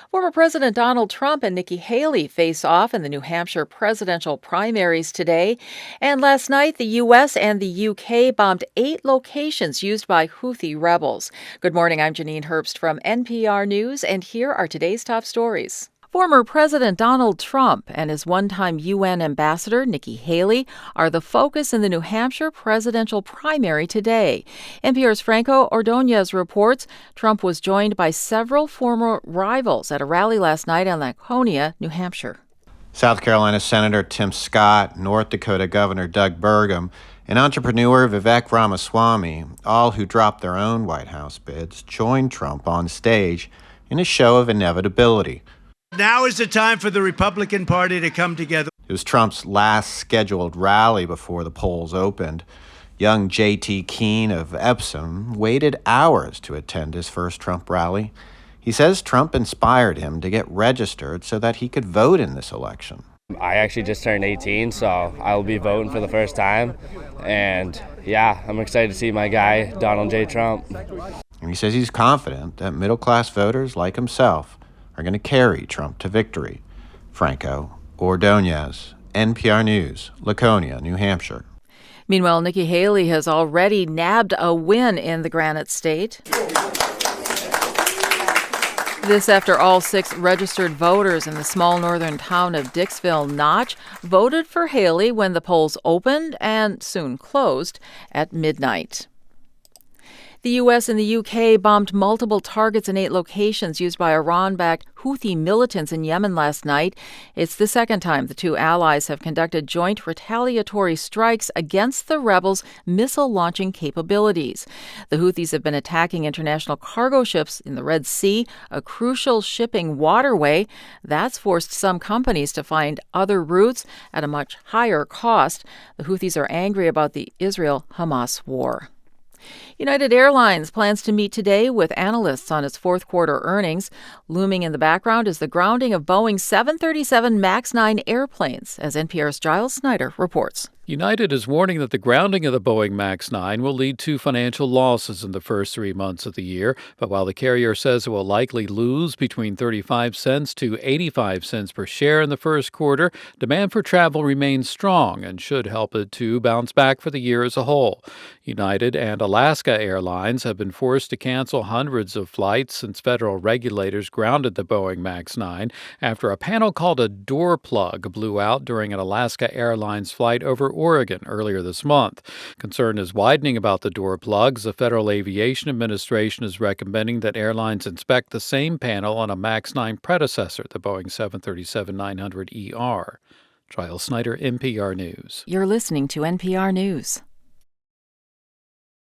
Former President Donald Trump and Nikki Haley face off in the New Hampshire presidential primaries today. And last night, the U.S. and the U.K. bombed 8 locations used by Houthi rebels. Good morning, I'm Janine Herbst from NPR News, and here are today's top stories. Former President Donald Trump and his one-time UN ambassador, Nikki Haley, are the focus in the New Hampshire presidential primary today. NPR's Franco Ordonez reports Trump was joined by several former rivals at a rally last night in Laconia, New Hampshire. South Carolina Senator Tim Scott, North Dakota Governor Doug Burgum, and entrepreneur Vivek Ramaswamy, all who dropped their own White House bids, joined Trump on stage in a show of inevitability. Now is the time for the Republican Party to come together. It was Trump's last scheduled rally before the polls opened. Young J.T. Keene of Epsom waited hours to attend his first Trump rally. He says Trump inspired him to get registered so that he could vote in this election. I actually just turned 18, so I will be voting for the first time. And yeah, I'm excited to see my guy, Donald J. Trump. And he says he's confident that middle-class voters like himself are going to carry Trump to victory. Franco Ordonez, NPR News, Laconia, New Hampshire. Meanwhile, Nikki Haley has already nabbed a win in the Granite State. This after all 6 registered voters in the small northern town of Dixville, Notch, voted for Haley when the polls opened and soon closed at midnight. The U.S. and the U.K. bombed multiple targets in 8 locations used by Iran-backed Houthi militants in Yemen last night. It's the second time the two allies have conducted joint retaliatory strikes against the rebels' missile-launching capabilities. The Houthis have been attacking international cargo ships in the Red Sea, a crucial shipping waterway. That's forced some companies to find other routes at a much higher cost. The Houthis are angry about the Israel-Hamas war. United Airlines plans to meet today with analysts on its fourth quarter earnings. Looming in the background is the grounding of Boeing's 737 MAX 9 airplanes, as NPR's Giles Snyder reports. United is warning that the grounding of the Boeing MAX 9 will lead to financial losses in the first 3 months of the year. But while the carrier says it will likely lose between 35 cents to 85 cents per share in the first quarter, demand for travel remains strong and should help it to bounce back for the year as a whole. United and Alaska Airlines have been forced to cancel hundreds of flights since federal regulators grounded the Boeing MAX 9 after a panel called a door plug blew out during an Alaska Airlines flight over Oregon earlier this month. Concern is widening about the door plugs. The Federal Aviation Administration is recommending that airlines inspect the same panel on a MAX 9 predecessor, the Boeing 737-900ER. Giles Snyder, NPR News. You're listening to NPR News.